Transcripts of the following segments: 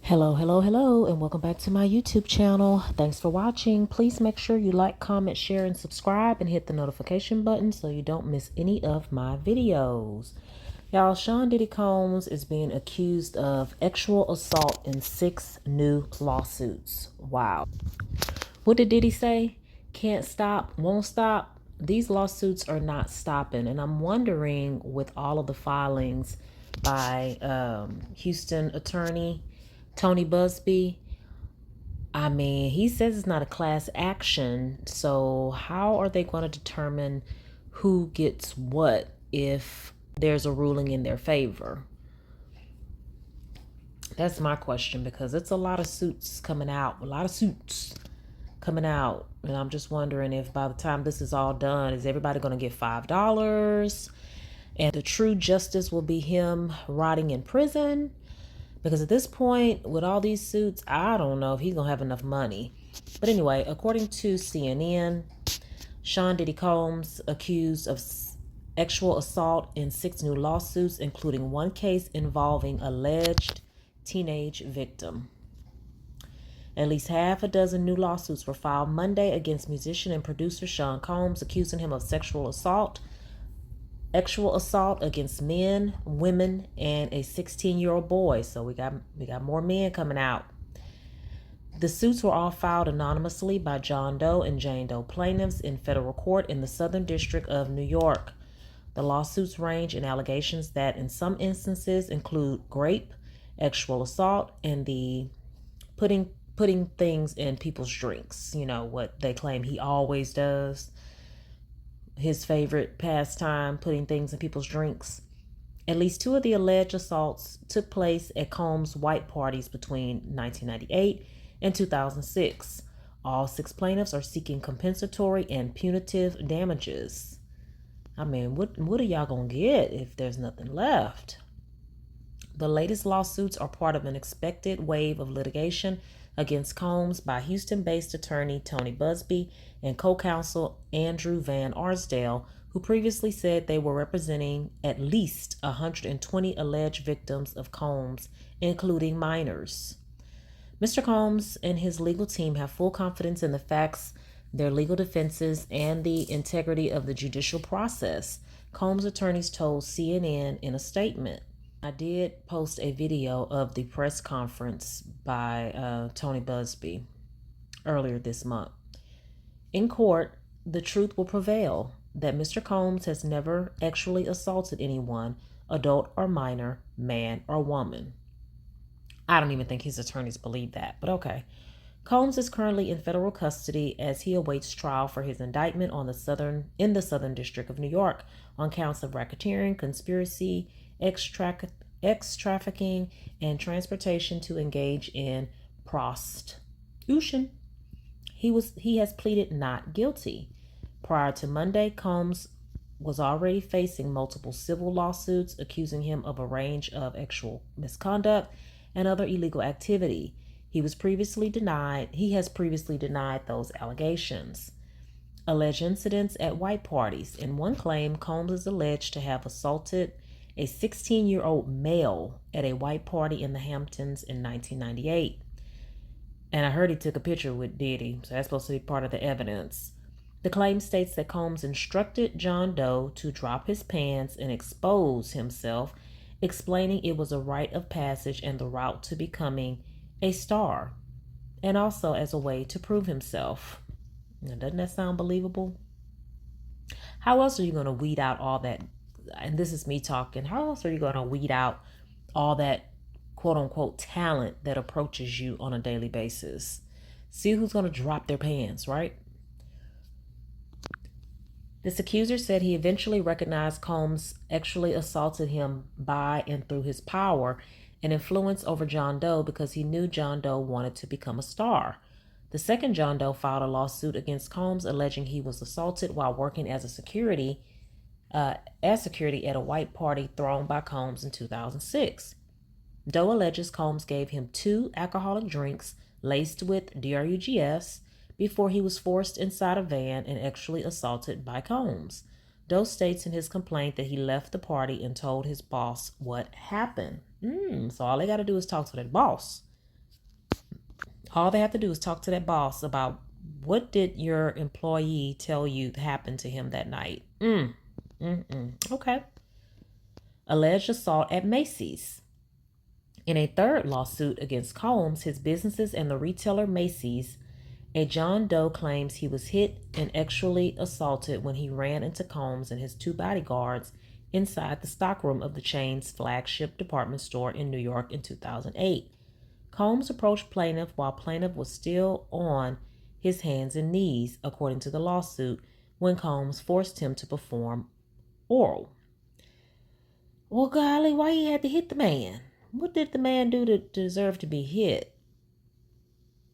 Hello, and welcome back to my YouTube channel. Thanks for watching. Please make sure you like, comment, share, and subscribe, and hit the notification button so you don't miss any of my videos. Y'all, Sean Diddy Combs is being accused of sexual assault in 6 new lawsuits. Wow. What did Diddy say? Can't stop, won't stop. These lawsuits are not stopping, and I'm wondering, with all of the filings by Houston attorney Tony Busby, I mean, he says it's not a class action. So how are they going to determine who gets what if there's a ruling in their favor? That's my question, because it's a lot of suits coming out, And I'm just wondering if by the time this is all done, is everybody going to get $5? And the true justice will be him rotting in prison? Because at this point, with all these suits, I don't know if he's going to have enough money. But anyway, according to CNN, Sean Diddy Combs accused of sexual assault in 6 new lawsuits, including one case involving alleged teenage victim. At least half a dozen new lawsuits were filed Monday against musician and producer Sean Combs, accusing him of sexual assault against men, women, and a 16-year-old boy. So we got more men coming out. The suits were all filed anonymously by John Doe and Jane Doe plaintiffs in federal court in the Southern District of New York. The lawsuits range in allegations that in some instances include rape, sexual assault, and the putting things in people's drinks. You know what they claim he always does. His favorite pastime, putting things in people's drinks. At least 2 of the alleged assaults took place at Combs' white parties between 1998 and 2006. All 6 plaintiffs are seeking compensatory and punitive damages. I mean, what are y'all gonna get if there's nothing left? The latest lawsuits are part of an expected wave of litigation against Combs by Houston-based attorney Tony Busby and co-counsel Andrew Van Arsdale, who previously said they were representing at least 120 alleged victims of Combs, including minors. Mr. Combs and his legal team have full confidence in the facts, their legal defenses, and the integrity of the judicial process, Combs' attorneys told CNN in a statement. I did post a video of the press conference by Tony Busby earlier this month. In court, the truth will prevail that Mr. Combs has never actually assaulted anyone, adult or minor, man or woman. I don't even think his attorneys believe that, but okay. Combs is currently in federal custody as he awaits trial for his indictment in the Southern District of New York on counts of racketeering, conspiracy, trafficking, and transportation to engage in prostitution. He has pleaded not guilty. Prior to Monday, Combs was already facing multiple civil lawsuits accusing him of a range of sexual misconduct and other illegal activity. He has previously denied those allegations. Alleged incidents at white parties. In one claim, Combs is alleged to have assaulted a 16-year-old male at a white party in the Hamptons in 1998. And I heard he took a picture with Diddy, so that's supposed to be part of the evidence. The claim states that Combs instructed John Doe to drop his pants and expose himself, explaining it was a rite of passage and the route to becoming a star, and also as a way to prove himself. Now, doesn't that sound believable? How else are you going to weed out all that? And this is me talking. How else are you going to weed out all that quote unquote talent that approaches you on a daily basis? See who's going to drop their pants, right? This accuser said he eventually recognized Combs actually assaulted him by and through his power and influence over John Doe because he knew John Doe wanted to become a star. The second John Doe filed a lawsuit against Combs alleging he was assaulted while working as security at a white party thrown by Combs in 2006. Doe alleges Combs gave him 2 alcoholic drinks laced with drugs before he was forced inside a van and actually assaulted by Combs. Doe states in his complaint that he left the party and told his boss what happened. So all they got to do is talk to their boss. All they have to do is talk to that boss about what did your employee tell you happened to him that night. Okay. Alleged assault at Macy's. In a third lawsuit against Combs, his businesses, and the retailer Macy's, a John Doe claims he was hit and sexually assaulted when he ran into Combs and his two bodyguards inside the stockroom of the chain's flagship department store in New York in 2008. Combs approached plaintiff while plaintiff was still on his hands and knees, according to the lawsuit, when Combs forced him to perform oral. Well, golly, why he had to hit the man? What did the man do to deserve to be hit?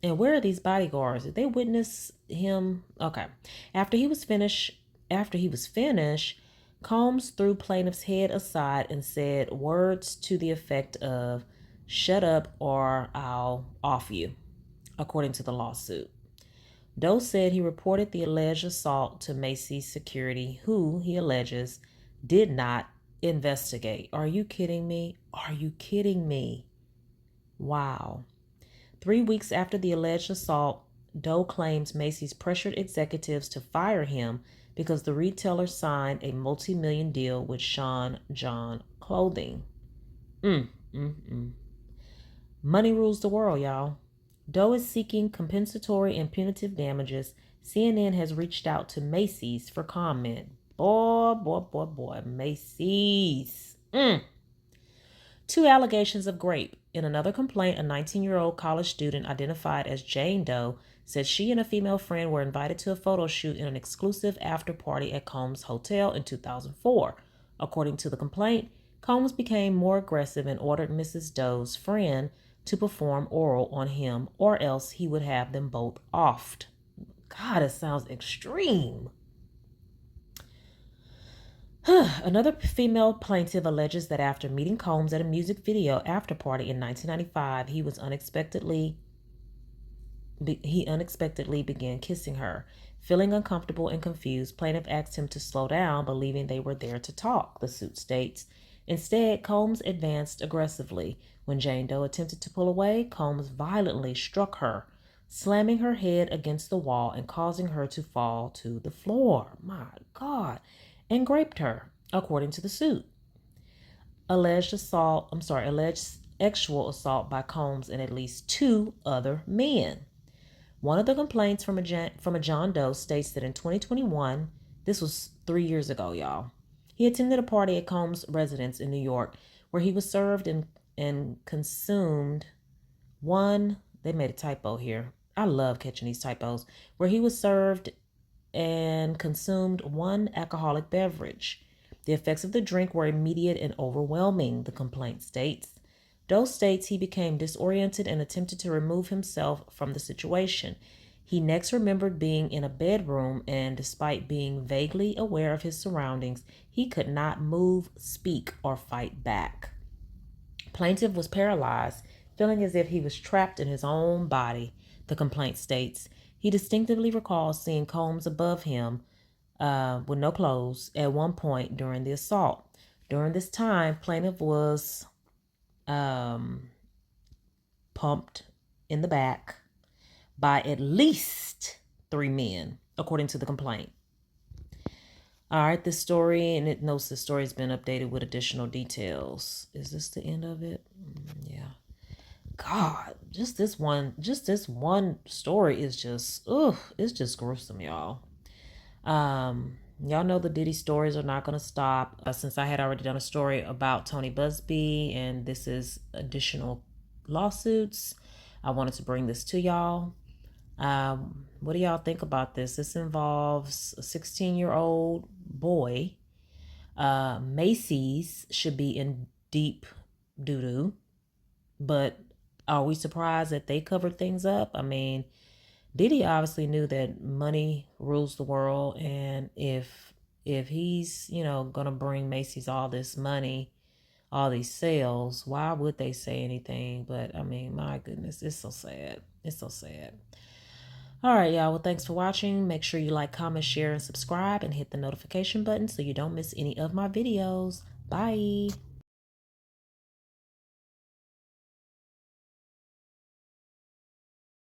And where are these bodyguards? Did they witness him? Okay. After he was finished, Combs threw plaintiff's head aside and said words to the effect of, "Shut up or I'll off you," according to the lawsuit. Doe said he reported the alleged assault to Macy's security, who, he alleges, did not investigate. Are you kidding me? Are you kidding me? Wow. 3 weeks after the alleged assault, Doe claims Macy's pressured executives to fire him because the retailer signed a multi-million deal with Sean John Clothing. Money rules the world, y'all. Doe is seeking compensatory and punitive damages. CNN has reached out to Macy's for comment. Boy, Macy's. 2 allegations of rape. In another complaint, a 19-year-old college student identified as Jane Doe said she and a female friend were invited to a photo shoot in an exclusive after party at Combs Hotel in 2004. According to the complaint, Combs became more aggressive and ordered Mrs. Doe's friend to perform oral on him, or else he would have them both offed. God, it sounds extreme. Another female plaintiff alleges that after meeting Combs at a music video after party in 1995, he unexpectedly began kissing her. Feeling uncomfortable and confused, plaintiff asked him to slow down, believing they were there to talk, the suit states. Instead, Combs advanced aggressively. When Jane Doe attempted to pull away, Combs violently struck her, slamming her head against the wall and causing her to fall to the floor. My God. And raped her, according to the suit. Alleged sexual assault by Combs and at least 2 other men. One of the complaints from a John Doe states that in 2021, this was 3 years ago, y'all, he attended a party at Combs' residence in New York where he was served and consumed one, they made a typo here. I love catching these typos. Where he was served and consumed 1 alcoholic beverage. The effects of the drink were immediate and overwhelming, the complaint states. Doe states he became disoriented and attempted to remove himself from the situation. He next remembered being in a bedroom, and despite being vaguely aware of his surroundings, he could not move, speak, or fight back. Plaintiff was paralyzed, feeling as if he was trapped in his own body, the complaint states. He distinctively recalls seeing Combs above him with no clothes at one point during the assault. During this time, plaintiff was pumped in the back by at least 3 men, according to the complaint. All right, this story, and it notes the story has been updated with additional details. Is this the end of it? Yeah. God, just this one story is just, it's just gruesome, y'all. Y'all know the Diddy stories are not going to stop. Since I had already done a story about Tony Busby, and this is additional lawsuits, I wanted to bring this to y'all. What do y'all think about this? This involves a 16-year-old boy. Macy's should be in deep doo-doo, but are we surprised that they covered things up? I mean, Diddy obviously knew that money rules the world, and if he's, gonna bring Macy's all this money, all these sales, why would they say anything? But I mean, my goodness, it's so sad. It's so sad. All right, y'all. Well, thanks for watching. Make sure you like, comment, share, and subscribe, and hit the notification button so you don't miss any of my videos. Bye.